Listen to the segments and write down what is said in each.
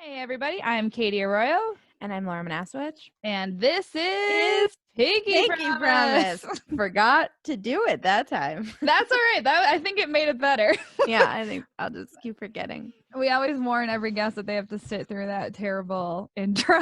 Hey everybody, I'm Katie Arroyo. And I'm Laura Manaswich. And this is Pinky Promise. Forgot to do it that time. That's all right. I think it made it better. Yeah, I think I'll just keep forgetting. We always warn every guest that they have to sit through that terrible intro.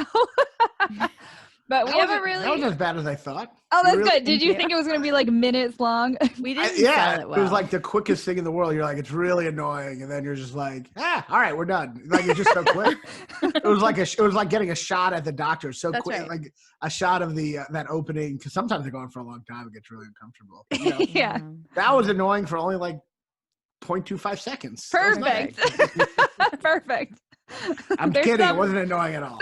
But we haven't really. That wasn't as bad as I thought. Oh, that's good. Did you think it was going to be like minutes long? We didn't yeah, sell it well. It was like the quickest thing in the world. You're like, it's really annoying, and then you're just like, all right, we're done. Like it's just so quick. It was like getting a shot at the doctor so That's quick, right. like a shot of the that opening. Because sometimes they're going for a long time. It gets really uncomfortable. But, Yeah. that was annoying for only like 0.25 seconds. Perfect. Perfect. I'm kidding. It wasn't annoying at all.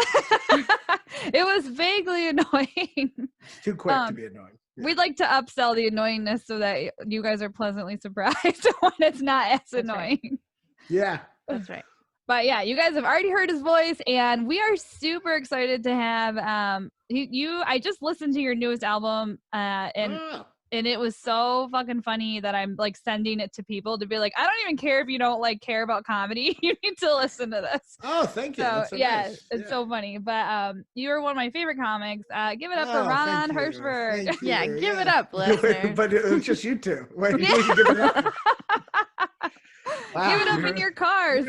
It was vaguely annoying. Too quick to be annoying. Yeah. We'd like to upsell the annoyingness so that you guys are pleasantly surprised when it's not as annoying. Right. Yeah. That's right. But yeah, you guys have already heard his voice, and we are super excited to have you. I just listened to your newest album, and it was so fucking funny that I'm like sending it to people to be like, I don't even care if you don't like care about comedy. You need to listen to this. Oh, thank you. So, so yeah, nice. it's so funny. But you are one of my favorite comics. Give it up for Raanan Hershberg. Yeah, give it up, listeners. But it's just you two. Wait, give it up. Wow, Give it up in your cars.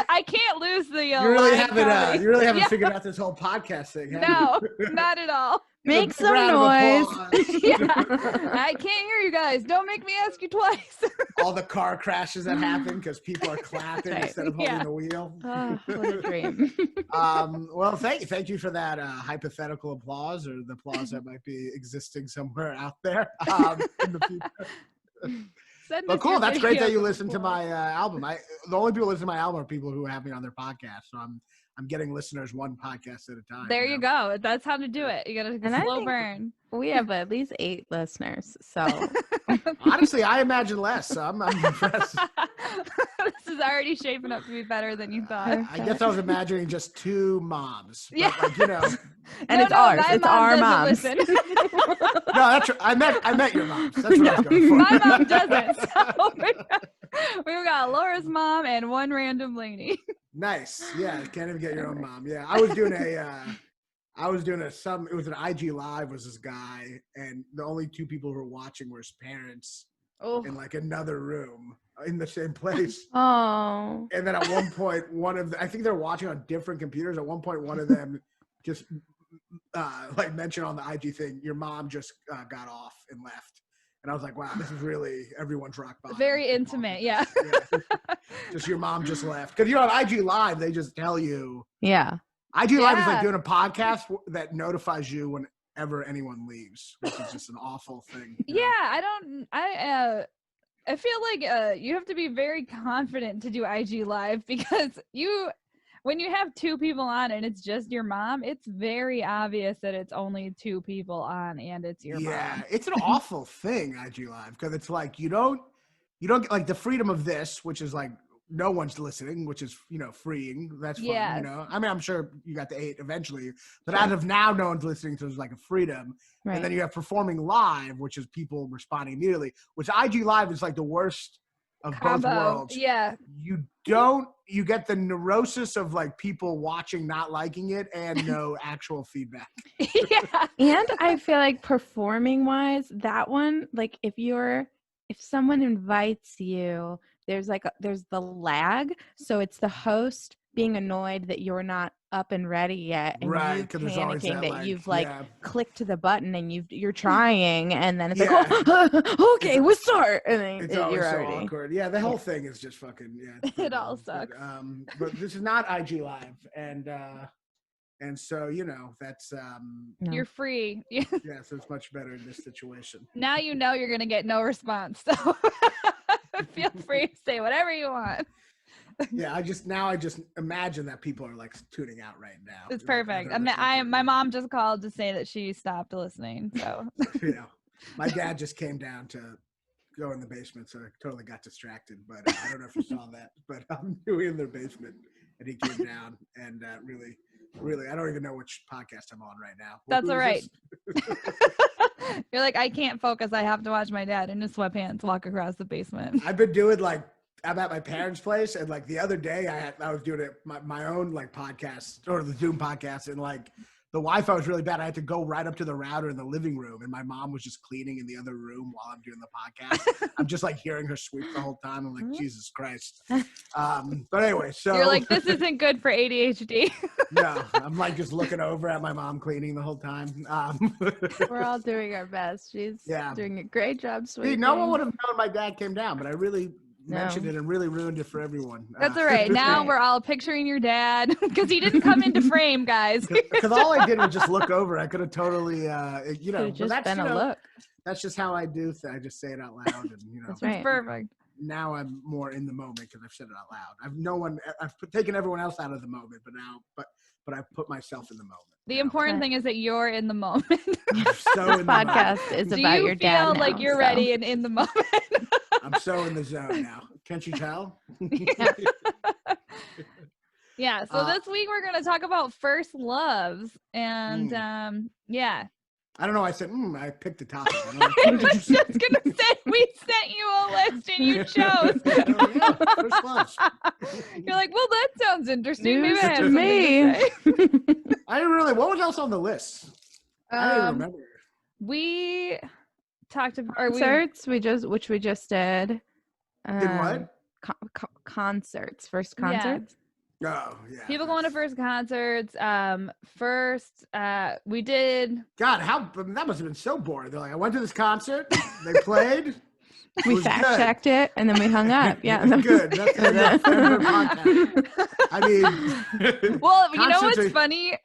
I can't lose the. You really haven't figured out this whole podcast thing. No, not at all. Make some noise. Yeah. I can't hear you guys. Don't make me ask you twice. All the car crashes that happen because people are clapping Right. instead of holding the wheel. Oh, what a dream. Well, thank you for that hypothetical applause, or the applause that might be existing somewhere out there in the future. But cool, that's great that you listen to my album. The only people who listen to my album are people who have me on their podcast, so I'm getting listeners one podcast at a time. There you go. That's how to do it. You got to slow burn. We have at least 8 listeners, so. Honestly, I imagine less, so I'm impressed. This is already shaping up to be better than you thought. I guess I was imagining just 2 moms. But Yeah. And it's ours. It's our moms. Listen. No, that's right. I met your moms. That's what I was going for. My mom doesn't. So we've got Laura's mom and one random lady. Nice. Yeah, can't even get your own mom. Yeah, I was doing it was an IG Live, was this guy, and the only 2 people who were watching were his parents in like another room in the same place. Oh. And then at one point, I think they're watching on different computers. At one point, one of them just like mentioned on the IG thing, your mom just got off and left. And I was like, wow, this is really everyone's rock bottom. Very intimate, yeah. Just your mom just left. Because on IG Live, they just tell you. Yeah. IG Live is like doing a podcast that notifies you whenever anyone leaves, which is just an awful thing. Yeah, I feel like you have to be very confident to do IG Live because when you have 2 people on and it's just your mom, it's very obvious that it's only 2 people on and it's your mom. Yeah, it's an awful thing, IG Live, because it's like you don't get like the freedom of this, which is like no one's listening, which is freeing. That's fun. Yes. I mean, I'm sure you got the 8 eventually, but as of now, no one's listening, so there's like a freedom. Right. And then you have performing live, which is people responding immediately. Which IG Live is like the worst of both worlds. Yeah. You get the neurosis of like people watching not liking it and no actual feedback. Yeah. And I feel like performing wise, that one, like if someone invites you, there's the lag. So it's the host being annoyed that you're not up and ready yet, and right, you because there's always that, you've yeah. clicked to the button and you're trying, and then it's Yeah. like, oh, okay, we'll start, and then It's always you're so already awkward. Yeah, the whole thing is just fucking It all sucks. But this is not IG Live, and so that's No. You're free. yeah, so it's much better in this situation. Now you know you're gonna get no response. So feel free to say whatever you want. Yeah, I just imagine that people are like tuning out right now. It's perfect. My mom just called to say that she stopped listening. So my dad just came down to go in the basement, so I totally got distracted. But I don't know if you saw that, but we were in their basement, and he came down, and really, I don't even know which podcast I'm on right now. That's all right. You're like, I can't focus. I have to watch my dad in his sweatpants walk across the basement. I've been doing like I'm at my parents' place, and like the other day, I was doing my own like podcast or the Zoom podcast, and like the Wi-Fi was really bad. I had to go right up to the router in the living room, and my mom was just cleaning in the other room while I'm doing the podcast. I'm just like hearing her sweep the whole time. I'm like, Jesus Christ. But anyway, so you're like, this isn't good for ADHD. No, I'm like just looking over at my mom cleaning the whole time. We're all doing our best. She's doing a great job sweeping. No one would have known my dad came down, but I really mentioned it and really ruined it for everyone. That's all right. Now we're all picturing your dad because he didn't come into frame, guys. Because all I did was just look over. I could have totally, just been a look. That's just how I do things. I just say it out loud, and That's right. It's perfect. Now I'm more in the moment because I've said it out loud. I've taken everyone else out of the moment, but I've put myself in the moment. The important thing is that you're in the moment. So this podcast is about your dad. Do you feel like you're ready and in the moment? I'm so in the zone now. Can't you tell? Yeah. So this week we're going to talk about first loves, and I don't know. I said I picked a topic. I was just gonna say we sent you a list and you chose. First loves. You're like, well, that sounds interesting. Maybe I have me. I didn't really. What was else on the list? I don't remember. We talked about concerts. We just did. Did what? Concerts. First concerts. Oh, yeah. People going to first concerts. We did. God, that must have been so boring. They're like, I went to this concert. They played. We fact checked it and then we hung up. Yeah, good. That's podcast. I mean, well, you know what's funny?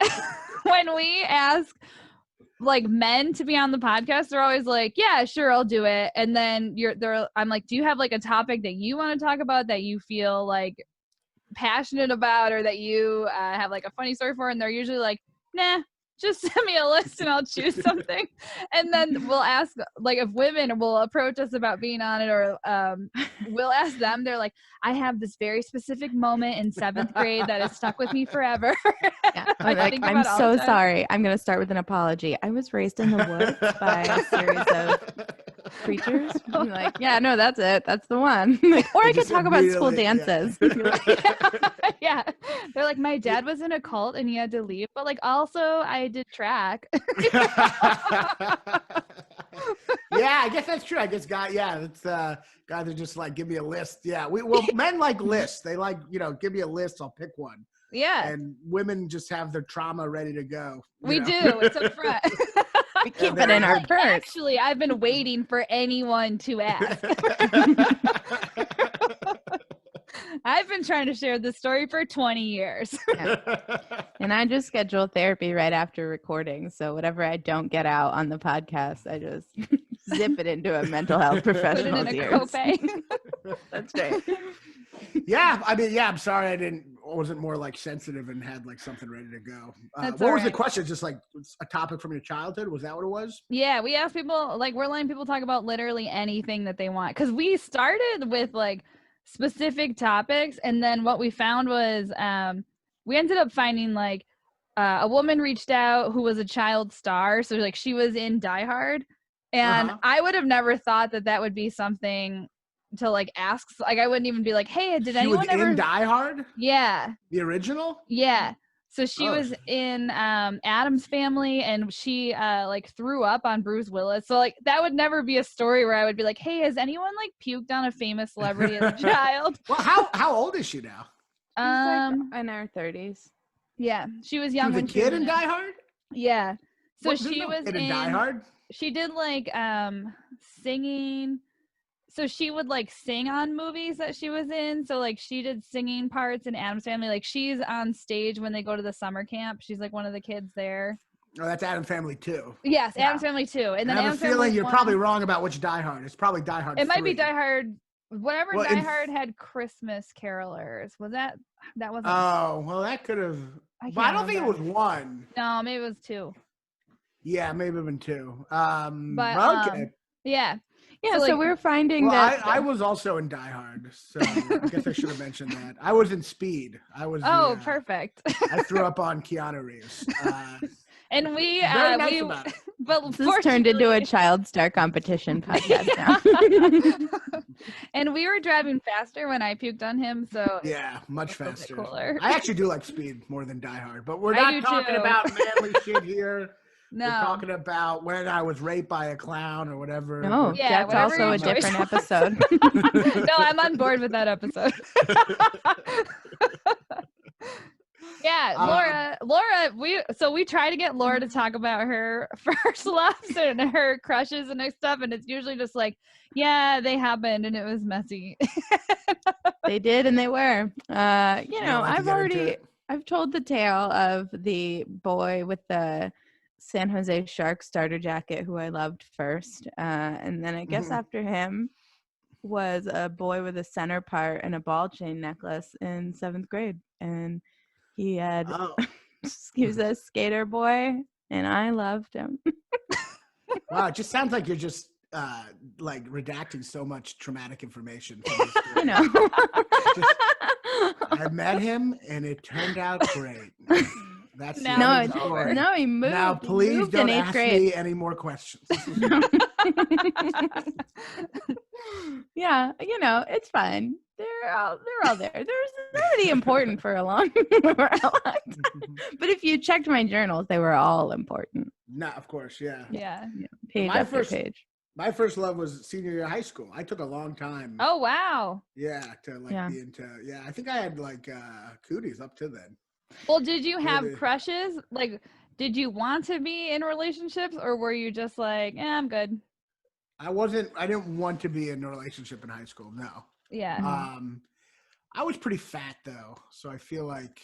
When we ask like men to be on the podcast, they're always like, yeah, sure, I'll do it. And then I'm like, do you have like a topic that you want to talk about that you feel like passionate about, or that you have like a funny story for? And they're usually like, nah, just send me a list and I'll choose something. And then we'll ask, like, if women will approach us about being on it, or we'll ask them, they're like, I have this very specific moment in 7th grade that has stuck with me forever. Yeah. I'm so sorry. I'm going to start with an apology. I was raised in the woods by a series of preachers. I'm like, yeah, no, that's it. That's the one. Like, or I could talk about school dances. Yeah. They're like, my dad was in a cult and he had to leave, but like, also I did track. Yeah, I guess that's true. I guess guys are just like, give me a list. Yeah, men like lists. They like, give me a list, I'll pick one. Yeah. And women just have their trauma ready to go. We do. It's up front. We keep it in our purse. Actually, I've been waiting for anyone to ask. I've been trying to share this story for 20 years. Yeah. And I just schedule therapy right after recording. So whatever I don't get out on the podcast, I just zip it into a mental health professional's Put it in ears. a copay. That's great. Yeah, I mean, I'm sorry I wasn't more like sensitive and had like something ready to go. What was the question? Just like a topic from your childhood? Was that what it was? Yeah, we asked people, like, we're letting people talk about literally anything that they want. Because we started with like specific topics, and then what we found was we ended up finding like a woman reached out who was a child star. So like she was in Die Hard. And I would have never thought that would be something to like ask. Like I wouldn't even be like, hey, did anyone ever in Die Hard? Yeah. The original? Yeah. So she was in Adam's Family, and she like threw up on Bruce Willis. So like that would never be a story where I would be like, hey, has anyone like puked on a famous celebrity as a child? Well, how old is she now? Like in our 30s. Yeah, she was young. She was a kid in Die Hard? Yeah. So she was in Die Hard? She did like singing. So she would like sing on movies that she was in. So like she did singing parts in Addams Family. Like she's on stage when they go to the summer camp. She's like one of the kids there. Oh, that's Addams Family 2. Yes, yeah. Addams Family 2. And then I have Addams a feeling you're 1. probably wrong about which Die Hard. It's probably Die Hard 3. It might be Die Hard. Whatever Die Hard had Christmas carolers. Was that wasn't? Oh, well, that could have. But I don't think it was 1. No, maybe it was 2. Yeah, maybe even 2. But okay. Yeah. Yeah, so we're finding that I was also in Die Hard, so I guess I should have mentioned that. I was in Speed. I was. Perfect. I threw up on Keanu Reeves. And we very nice about it. But this turned into a child star competition podcast now. And we were driving faster when I puked on him, so yeah, much faster. Cooler. I actually do like Speed more than Die Hard, but we're not talking about manly shit here. No. We're talking about when I was raped by a clown or whatever. No, yeah, that's also a different episode. No, I'm on board with that episode. Yeah, Laura, we try to get Laura to talk about her first loves and her crushes and stuff, and it's usually just like, yeah, they happened and it was messy. They did, and they were. I've told the tale of the boy with the San Jose Sharks starter jacket who I loved first, and then I guess after him was a boy with a center part and a ball chain necklace in 7th grade, and he had he was a skater boy, and I loved him. Wow, it just sounds like you're just like redacting so much traumatic information. You know, I met him, and it turned out great. That's no, he moved. Now, please don't ask me any more questions. Yeah, it's fine. They're all there. There's nobody important for a long But if you checked my journals, they were all important. No, of course, yeah. Yeah. Page after page. My first love was senior year of high school. I took a long time. Oh, wow. Yeah, to be into. Yeah, I think I had cooties up to then. Well, did you have crushes? Like, did you want to be in relationships, or were you just like, I'm good? I didn't want to be in a relationship in high school. No. Yeah. I was pretty fat though, so I feel like,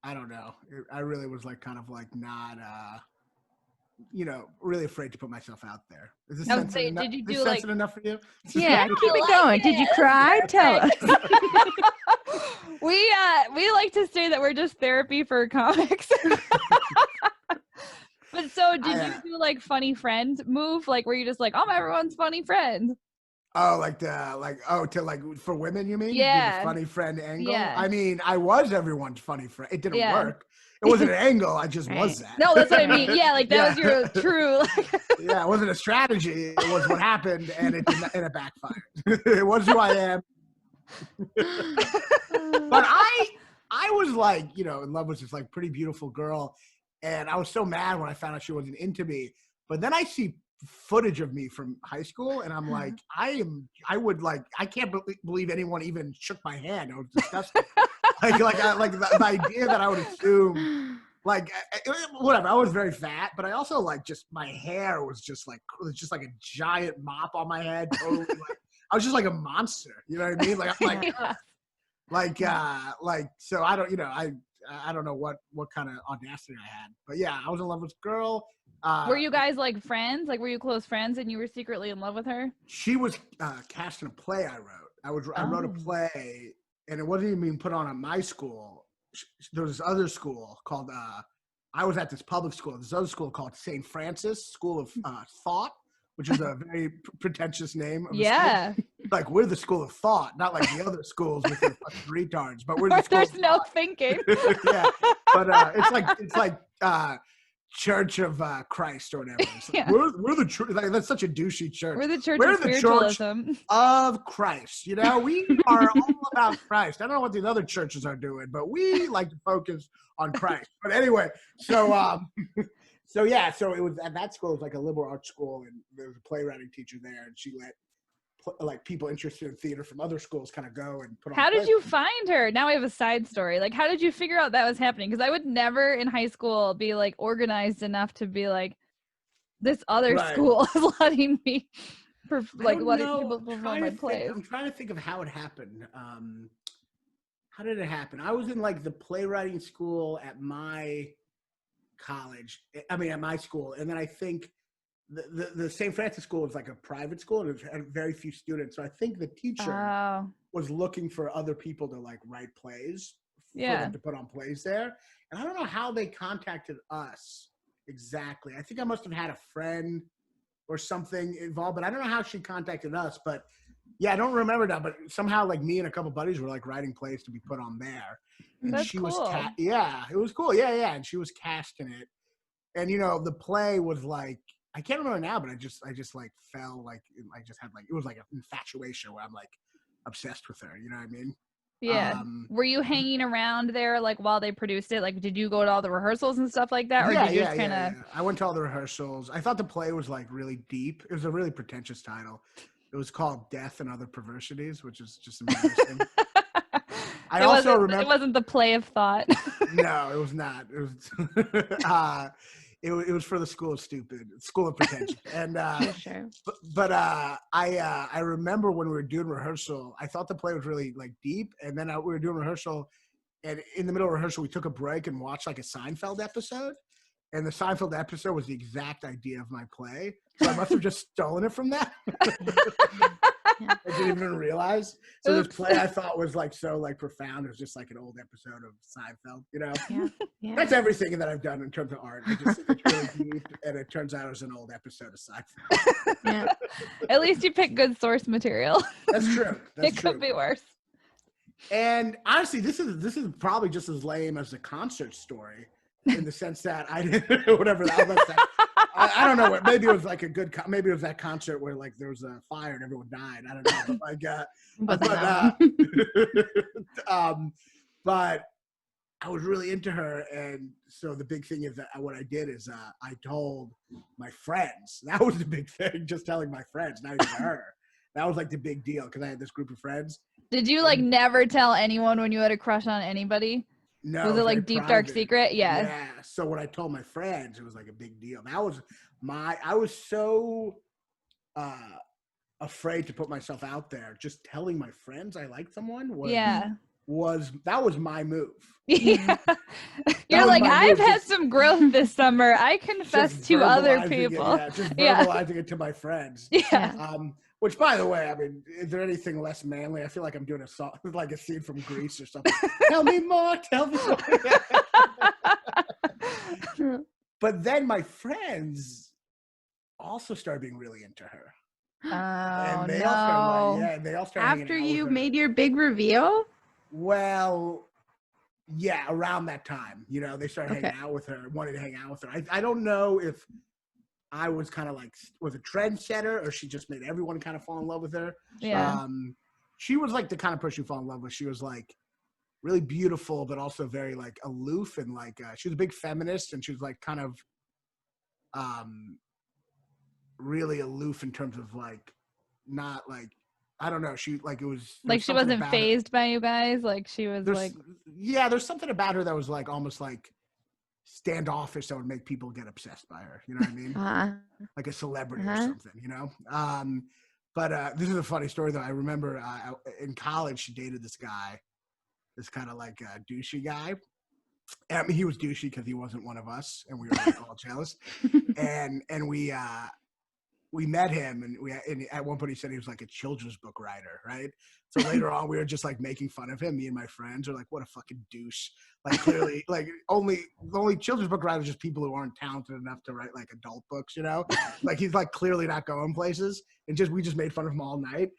I don't know. I really was kind of not, really afraid to put myself out there. Is this sensitive did you do sensitive enough for you? Yeah, keep it going. Did you cry? Tell us. We like to say that we're just therapy for comics. But so did you do funny friend move? Were you just I'm everyone's funny friend? Oh, for women, you mean? Yeah. Funny friend angle? Yeah. I mean, I was everyone's funny friend. It didn't work. It wasn't an angle. I just was that. No, that's what I mean. Yeah, that was your true. Yeah, it wasn't a strategy. It was what happened, and it backfired. It was who I am. But I was in love with this pretty beautiful girl, and I was so mad when I found out she wasn't into me. But then I see footage of me from high school, and I'm like, I can't believe anyone even shook my hand. It was disgusting. The idea that I would assume, whatever. I was very fat, but I also just my hair was just like a giant mop on my head. Totally, I was just like a monster. You know what I mean? So I don't, I don't know what kind of audacity I had, but yeah, I was in love with this girl. Were you guys friends? Were you close friends and you were secretly in love with her? She was cast in a play I wrote. I wrote a play, and it wasn't even being put on at my school. There was this other school called, I was at this public school, this other school called St. Francis School of Thought, which is a very pretentious name. Yeah. We're the school of thought, not like the other schools with their retards, but we're the school There's no thinking. Yeah. But it's like Church of Christ or whatever. We're the church. That's such a douchey church. We're the church of spiritualism. Church of Christ. We are all about Christ. I don't know what these other churches are doing, but we like to focus on Christ. But anyway, so it was at that school. It was a liberal arts school, and there was a playwriting teacher there, and she let people interested in theater from other schools kind of go and put on. How did you find her? Now I have a side story. How did you figure out that was happening? Because I would never in high school be organized enough to be this other school is letting me letting people perform my plays. I'm trying to think of how it happened. How did it happen? I was in the playwriting school at my college. I mean, at my school, and then I think the St. Francis School was a private school, and it had very few students. So I think the teacher was looking for other people to write plays for them to put on plays there. And I don't know how they contacted us exactly. I think I must have had a friend or something involved, but I don't know how she contacted us. But yeah, I don't remember that. But somehow me and a couple buddies were writing plays to be put on there. And That's she cool. was it was cool. Yeah. And she was cast in it. And the play was I can't remember now, but I just like fell like I just had like it was like an infatuation where I'm like obsessed with her. You know what I mean? Yeah. Were you hanging around there like while they produced it? Like, did you go to all the rehearsals and stuff like that, or did you just kind of? Yeah. I went to all the rehearsals. I thought the play was like really deep. It was a really pretentious title. It was called Death and Other Perversities, which is just embarrassing. I also remember it wasn't the play of thought. No, it was not. It was it was for the School of Pretension. And sure. but I remember when we were doing rehearsal, I thought the play was really like deep, and then we were doing rehearsal, and in the middle of rehearsal we took a break and watched like a Seinfeld episode, and the Seinfeld episode was the exact idea of my play, so I must have just stolen it from that. I didn't even realize. So this play I thought was like so like profound. It was just like an old episode of Seinfeld, you know? Yeah. That's everything that I've done in terms of art. I just think it's really deep, and it turns out it was an old episode of Seinfeld. Yeah. At least you picked good source material. That's true. It could be worse. And honestly, this is probably just as lame as the concert story, in the sense that I didn't whatever that was. I don't know. Maybe it was like maybe it was that concert where like there was a fire and everyone died. I don't know. But I was really into her, and so the big thing is that what I did is I told my friends. That was the big thing. Just telling my friends, not even her. That was like the big deal because I had this group of friends. Did you like never tell anyone when you had a crush on anybody? No. Was it like deep, dark secret? Yeah. Yeah. So when I told my friends, it was like a big deal. I was so afraid to put myself out there. Just telling my friends I liked someone was my move. Yeah. You're like, I've had some growth this summer. I confess to other people. Just verbalizing it to my friends. Yeah. Which, by the way, I mean, is there anything less manly? I feel like I'm doing a song, like a scene from Grease or something. Tell me more. But then my friends also started being really into her. Oh, and they no. all started After you made your big reveal? Well, yeah, around that time, you know, they started hanging out with her, wanted to hang out with her. I don't know if I was kind of like, was a trendsetter, or she just made everyone kind of fall in love with her. Yeah. She was like the kind of person you fall in love with. She was like really beautiful, but also very like aloof, and like she was a big feminist, and she was like kind of really aloof in terms of like not like, I don't know. She like, it was like she wasn't fazed by you guys. Like she was there's something about her that was like almost like standoffish that would make people get obsessed by her. You know what I mean? Like a celebrity or something, you know? But this is a funny story though. I remember in college, she dated this guy, this kind of like douchey guy. I mean, he was douchey because he wasn't one of us, and we were like all jealous. And we met him, and at one point he said he was like a children's book writer, right? So later on, we were just like making fun of him. Me and my friends are like, "What a fucking douche!" Like clearly, like the only children's book writers are just people who aren't talented enough to write like adult books, you know? Like he's like clearly not going places, and we just made fun of him all night.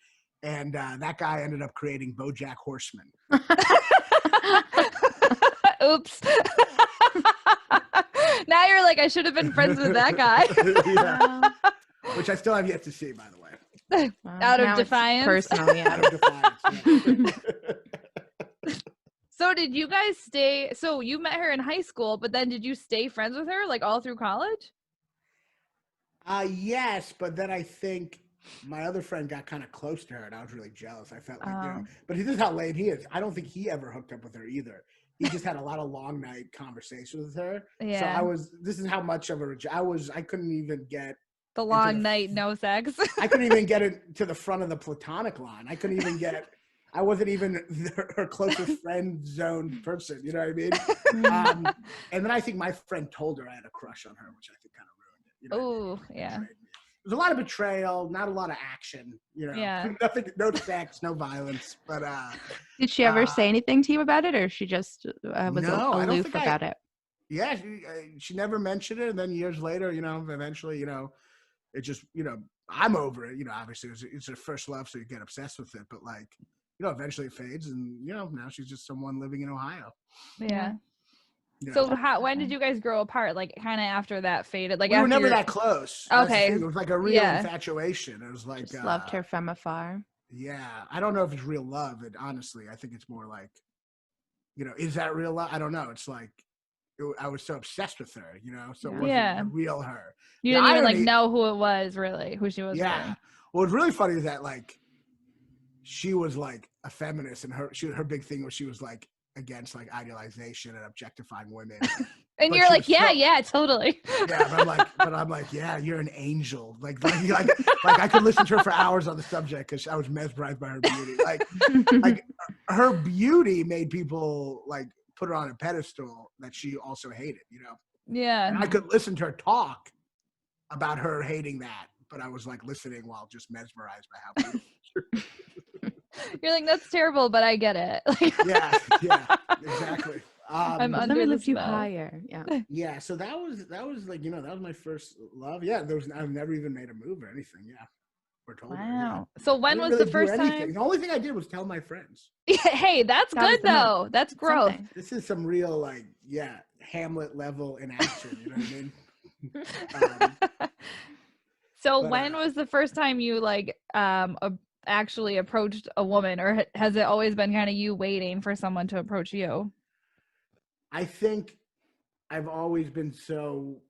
And that guy ended up creating BoJack Horseman. Oops. Now you're like, I should have been friends with that guy. Yeah. Which I still have yet to see, by the way. Out of defiance. Personally, out of defiance. Yeah. So did you guys stay? So you met her in high school, but then did you stay friends with her like all through college? Yes, but then I think my other friend got kind of close to her, and I was really jealous. I felt like, you know, but this is how lame he is. I don't think he ever hooked up with her either. He just had a lot of long night conversations with her. Yeah. So this is how much of I couldn't even get the long night, no sex. I couldn't even get it to the front of the platonic line. I wasn't even her closest friend zone person. You know what I mean? And then I think my friend told her I had a crush on her, which I think kind of ruined it. You know, yeah. There's a lot of betrayal, not a lot of action. You know, nothing, no sex, no violence. But did she ever say anything to you about it, or she just was aloof about it? Yeah, she never mentioned it, and then years later, you know, eventually, you know, it just, you know, I'm over it. You know, obviously it's her first love, so you get obsessed with it. But like, you know, eventually it fades, and you know, now she's just someone living in Ohio. Yeah. You So know? when did you guys grow apart? Like kind of after that faded? Like we were after never that close. Okay. It was like a real infatuation. It was like just loved her from afar. Yeah, I don't know if it's real love. Honestly, I think it's more like, is that real love? I don't know. It's like I was so obsessed with her, so it wasn't the real her. You didn't even like know who it was really, who she was. Yeah. Really. Well, what's really funny is that like she was like a feminist, and her big thing was she was like against like idealization and objectifying women. And you're like, yeah, totally. Yeah, but I'm like, yeah, you're an angel. Like I could listen to her for hours on the subject because I was mesmerized by her beauty. Like her beauty made people like put her on a pedestal that she also hated, Yeah. And I could listen to her talk about her hating that, but I was like listening while just mesmerized by how beautiful. You're like, that's terrible, but I get it. Yeah, exactly. I'm let under me the lift you spell. higher. Yeah. So that was like, that was my first love. Yeah. I've never even made a move or anything. Yeah. Wow. Yeah. So when was the first time? The only thing I did was tell my friends. Hey, that's good though. That's growth. Something. This is some real Hamlet level in action. You know what I mean? So when was the first time you like actually approached a woman, or has it always been kind of you waiting for someone to approach you? I think I've always been so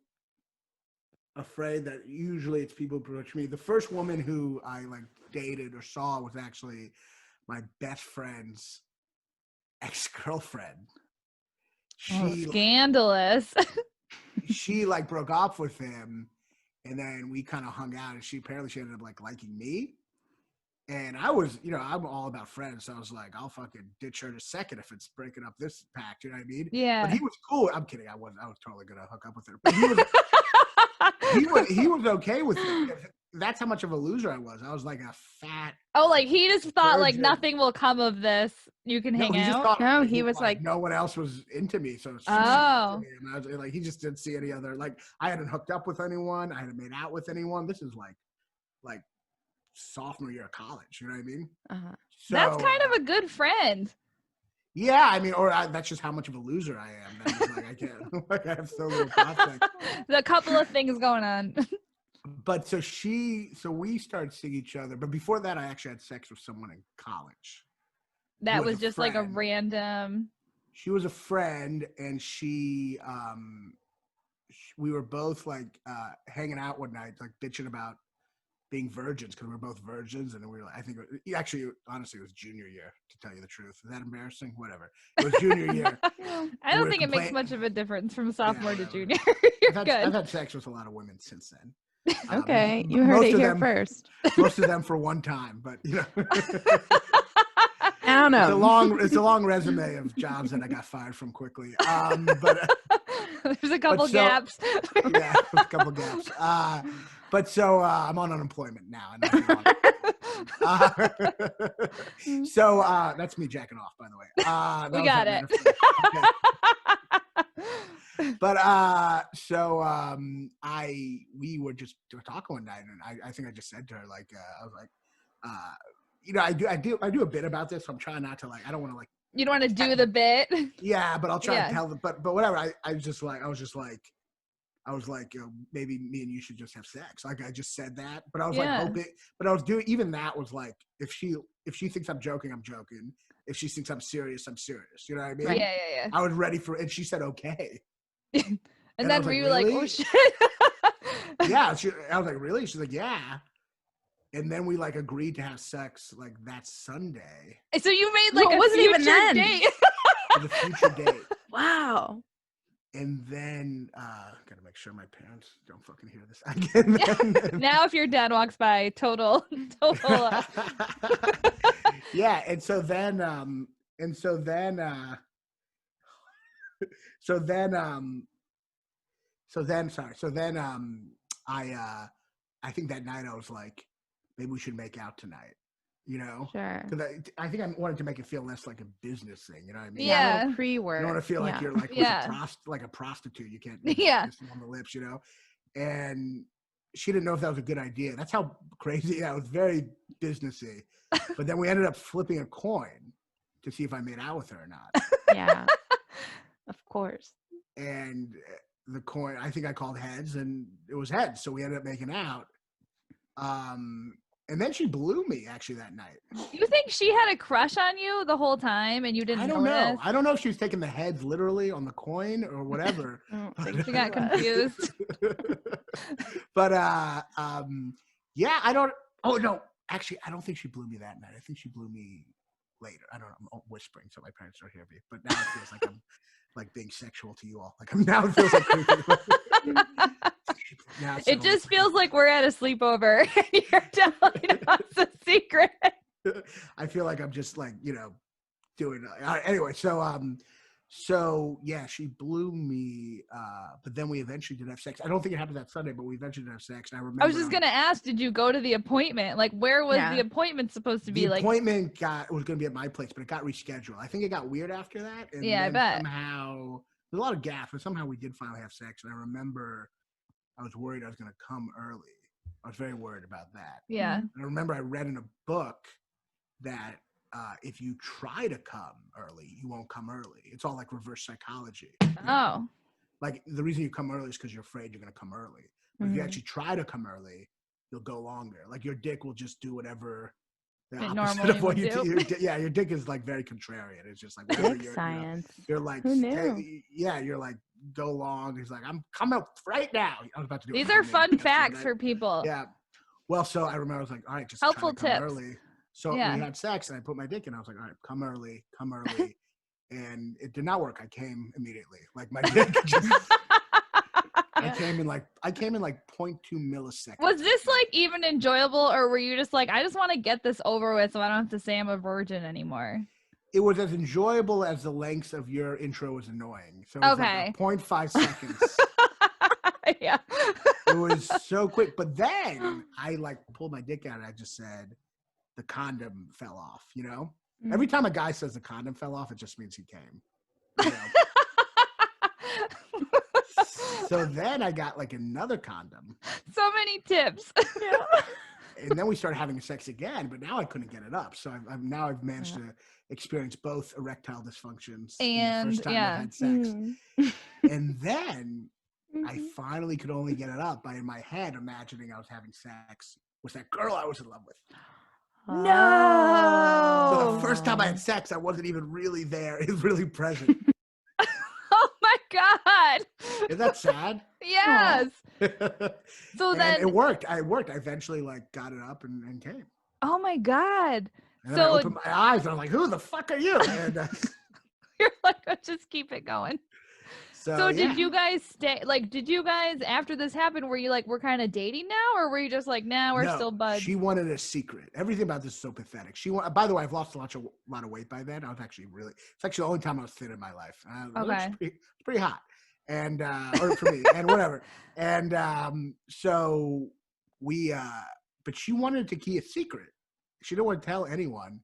afraid that usually it's people approach me. The first woman who I like dated or saw was actually my best friend's ex-girlfriend. Scandalous. She like broke up with him, and then we kind of hung out, and she ended up like liking me. And I was, I'm all about friends, so I was like, I'll fucking ditch her in a second if it's breaking up this pact, you know what I mean? Yeah. But he was cool. I'm kidding. I was totally gonna hook up with her. But he was okay with it. That's how much of a loser I was. I was like a fat. Oh, like he just thought virgin. Like nothing will come of this. You can hang out. No, he was like no one else was into me, so oh, and I was like, he just didn't see any other. Like I hadn't hooked up with anyone. I hadn't made out with anyone. This is like sophomore year of college. You know what I mean? Uh-huh. So, that's kind of a good friend. Yeah, I mean, that's just how much of a loser I am. That like I can't. Like I have so little prospects. There's a couple of things going on. But so we started seeing each other. But before that, I actually had sex with someone in college. That was just like a random. She was a friend, and we were both like hanging out one night, like bitching about being virgins because we were both virgins, and we were like, I think honestly, it was junior year, to tell you the truth. Is that embarrassing? Whatever. It was junior year. I don't think it makes much of a difference from sophomore to junior. I've had sex with a lot of women since then. Okay, you heard it here first. Most of them for one time, but I don't know. It's a long resume of jobs that I got fired from quickly. But there's a couple gaps. Yeah, a couple gaps. But so I'm on unemployment now. So that's me jacking off, by the way. We got it. But we were just talking one night, and I think I just said to her, like, I was like, I do a bit about this. So I'm trying not to I don't want to You don't want to do the bit. Yeah, but I'll try to tell them. But whatever. I was like, maybe me and you should just have sex. Like I just said that, but I was like hoping. But I was doing even that was like if she thinks I'm joking, I'm joking. If she thinks I'm serious, I'm serious. You know what I mean? Yeah. I was ready for, and she said okay. and then were you really? like, oh shit? Yeah, I was like, really? She's like, yeah. And then we like agreed to have sex like that Sunday. So you made like a wasn't even then. Date. The future date. Wow. And then gotta make sure my parents don't fucking hear this again. Now if your dad walks by, total Yeah, and so then I think that night I was like, maybe we should make out tonight, Sure. Because I think I wanted to make it feel less like a business thing, you know what I mean? Yeah. Pre-work. You don't want to feel like you're like like a prostitute. You can't kiss them on the lips, And she didn't know if that was a good idea. That's how crazy. Yeah, it was very businessy. But then we ended up flipping a coin to see if I made out with her or not. Yeah. Of course. and the coin, I think I called heads, and it was heads. So we ended up making out. And then she blew me actually that night. You think she had a crush on you the whole time and you didn't I don't notice? know. I don't know if she was taking the heads literally on the coin or whatever. I don't think She got confused. But yeah, I don't. Oh no, actually, I don't think she blew me that night. I think she blew me later. I don't know. I'm whispering so my parents don't hear me. But now it feels like I'm like being sexual to you all. Like now it feels like creepy. It just feels like we're at a sleepover and you're telling us a secret. I feel like I'm just like, doing anyway. So yeah, she blew me. But then we eventually did have sex. I don't think it happened that Sunday, but we eventually did have sex. And I remember. I was just gonna ask, did you go to the appointment? Like, where was the appointment supposed to be? The appointment was going to be at my place, but it got rescheduled. I think it got weird after that. And yeah, I bet. Somehow there's a lot of gaps, but somehow we did finally have sex. And I remember I was worried I was going to come early. I was very worried about that. Yeah. And I remember I read in a book that if you try to come early, you won't come early. It's all like reverse psychology. Oh. Like the reason you come early is because you're afraid you're going to come early. But if you actually try to come early, you'll go longer. Like your dick will just do whatever the opposite of what you do. Your dick is like very contrarian. It's just like dick science. You're like, who knew? You're like, go long. He's like, I'm coming right now. I was about to do. These are fun facts for people. Yeah. Well, so I remember I was like, all right, just helpful try to come tips. Early. So we had sex, and I put my dick in. I was like, all right, come early, and it did not work. I came immediately. Like my dick just. I came in like 0.2 milliseconds. Was this like even enjoyable, or were you just like, I just want to get this over with so I don't have to say I'm a virgin anymore? It was as enjoyable as the length of your intro was annoying. So it was like 0.5 seconds. Yeah. It was so quick. But then I like pulled my dick out and I just said, the condom fell off, Mm-hmm. Every time a guy says the condom fell off, it just means he came. So then I got like another condom. So many tips. And then we started having sex again, but now I couldn't get it up. So I've managed to experience both erectile dysfunctions and the first time I had sex. And then I finally could only get it up by in my head imagining I was having sex with that girl I was in love with. No. So the first time I had sex, I wasn't even really there. It was really present. Oh my God. Isn't that sad? Yes. So then it worked. I eventually like got it up and came. Oh my God. And then I opened my eyes and I'm like, who the fuck are you? And you're like, let's just keep it going. So did you guys stay, like, did you guys, after this happened, were you like, we're kind of dating now? Or were you just like, nah, we're still buds? She wanted a secret. Everything about this is so pathetic. By the way, I've lost a lot of weight by then. I was actually it's actually the only time I was thin in my life. Okay. It's pretty hot. And, or for me, and whatever. And so but she wanted to keep a secret. She didn't want to tell anyone.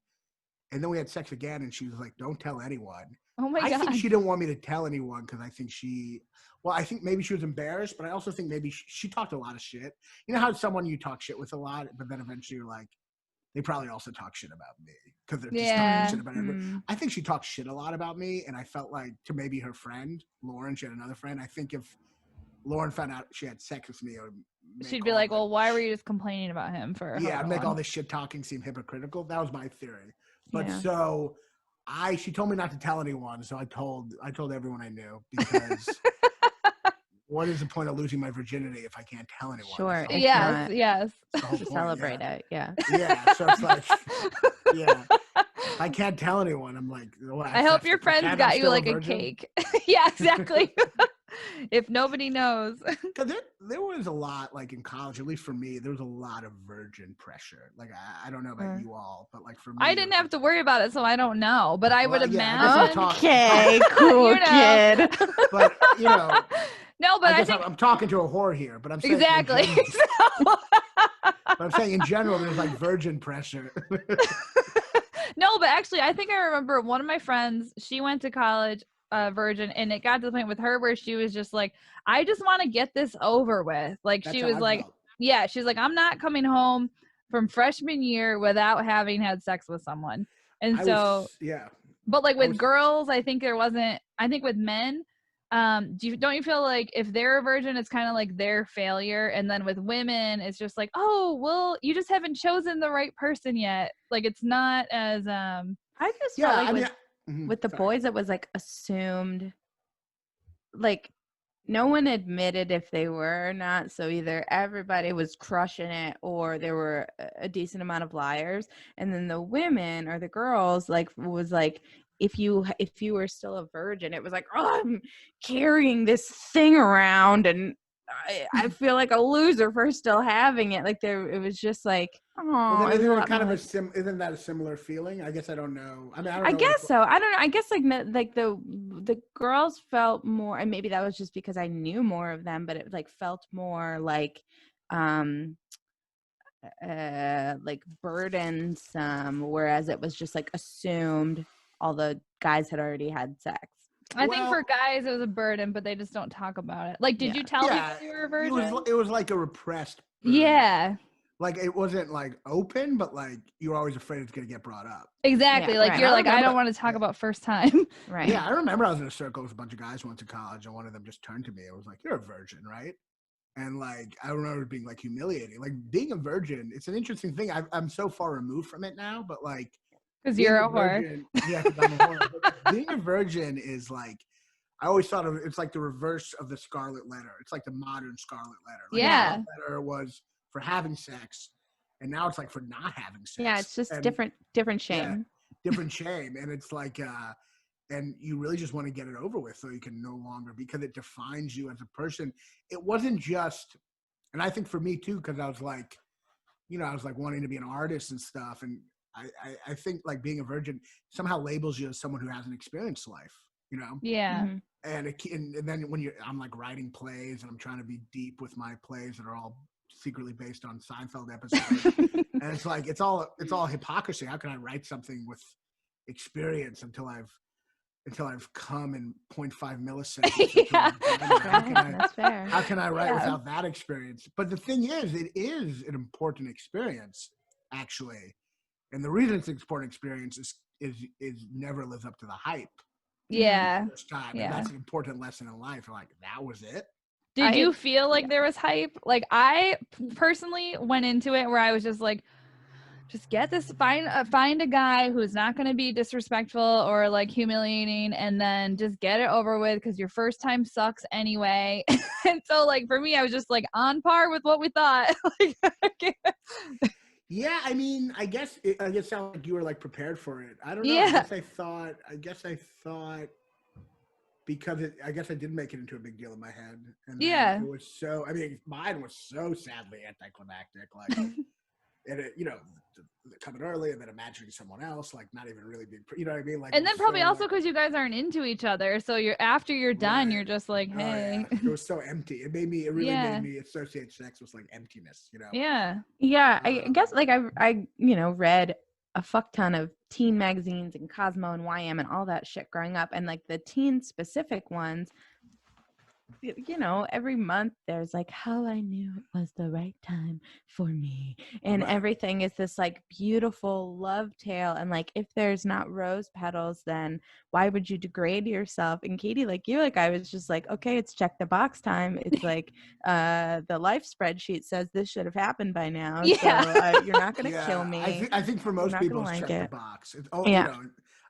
And then we had sex again and she was like, don't tell anyone. Oh my God. I think she didn't want me to tell anyone because I think I think maybe she was embarrassed, but I also think maybe she talked a lot of shit. You know how someone you talk shit with a lot, but then eventually you're like, they probably also talk shit about me because they're just talking shit about everyone. I think she talked shit a lot about me, and I felt like to maybe her friend, Lauren, she had another friend. I think if Lauren found out she had sex with me, she'd be like, well, why were you just complaining about him for I'd make all this shit talking seem hypocritical. That was my theory. But so she told me not to tell anyone, so I told everyone I knew because what is the point of losing my virginity if I can't tell anyone? Sure. Yes. To celebrate it. Yeah. Yeah. So it's like, if I can't tell anyone, I'm like, I hope your friends got you like a cake. Yeah, exactly. If nobody knows. Because there was a lot, like in college, at least for me, there was a lot of virgin pressure. Like, I don't know about you all, but like for me. I didn't have to worry about it, so I don't know. But I would imagine. Okay, cool kid. But, no, but I think I'm talking to a whore here, but I'm saying. Exactly. But I'm saying in general, there's like virgin pressure. No, but actually, I think I remember one of my friends, she went to college. Virgin, and it got to the point with her where she was just like, I just want to get this over with. Like she was like, she's like, I'm not coming home from freshman year without having had sex with someone. And but like with girls, I think with men, don't you feel like if they're a virgin, it's kind of like their failure, and then with women, it's just like, oh, well, you just haven't chosen the right person yet. Like it's not as I just felt like with the boys, it was like assumed, like no one admitted if they were or not. So either everybody was crushing it or there were a decent amount of liars. And then the women or the girls was like, if you were still a virgin, it was like, oh, I'm carrying this thing around and I feel like a loser for still having it. Like it was just like, oh, well, then isn't that a similar feeling? I guess I don't know. I mean, I guess so. I don't know. I guess like the girls felt more, and maybe that was just because I knew more of them, but it like felt more like burdensome, whereas it was just like assumed all the guys had already had sex. I think for guys it was a burden, but they just don't talk about it. Like, did you tell people you were a virgin? It was like a repressed burden. Yeah. Like it wasn't like open, but like you were always afraid it's gonna get brought up. Exactly. Like you're like, I don't want to talk about first time. Right. Yeah, I remember I was in a circle with a bunch of guys who went to college, and one of them just turned to me. It was like, "You're a virgin, right?" And like I remember it being like humiliating. Like being a virgin, it's an interesting thing. I'm so far removed from it now, but like because you're a whore. Yeah, because I'm a whore. But being a virgin is like, I always thought of it's like the reverse of the Scarlet Letter. It's like the modern Scarlet Letter. Like, yeah, the Scarlet Letter was for having sex, and now it's like for not having sex. Yeah, it's just different shame. Yeah, different shame, and it's like, and you really just want to get it over with so you can no longer, because it defines you as a person. It wasn't just, and I think for me too, because I was like, I was like wanting to be an artist and stuff, and I think like being a virgin somehow labels you as someone who hasn't experienced life, Yeah. Mm-hmm. And then when I'm like writing plays and I'm trying to be deep with my plays that are all secretly based on Seinfeld episodes, and it's like it's all hypocrisy. How can I write something with experience until I've come in 0.5 milliseconds? That's fair. How can I write without that experience? But the thing is, it is an important experience, actually. And the reason it's an important experience is never lives up to the hype. Yeah. First time. And that's an important lesson in life. Like, that was it. Did you feel like there was hype? Like, I personally went into it where I was just like, just get this, find a guy who's not going to be disrespectful or like humiliating, and then just get it over with, because your first time sucks anyway. And so like for me, I was just like on par with what we thought. Yeah, I mean, I guess it sounded like you were like prepared for it. I don't know. Yeah. I guess I thought because I guess I did make it into a big deal in my head. And it was so, I mean, mine was so sadly anticlimactic. Like, and it, coming early and then imagining someone else, like not even really being, you know what I mean? Like, and then probably also because you guys aren't into each other. So after you're done, you're just like, hey. It was so empty. It really made me associate sex with like emptiness, Yeah. Yeah. I guess like I read a fuck ton of teen magazines and Cosmo and YM and all that shit growing up. And like the teen specific ones, every month there's like how I knew it was the right time for me, and everything is this like beautiful love tale, and like if there's not rose petals, then why would you degrade yourself? And Katie, like you, like I was just like, okay, it's check the box time. It's like the life spreadsheet says this should have happened by now. So you're not gonna kill me. I think for most people it's check the box.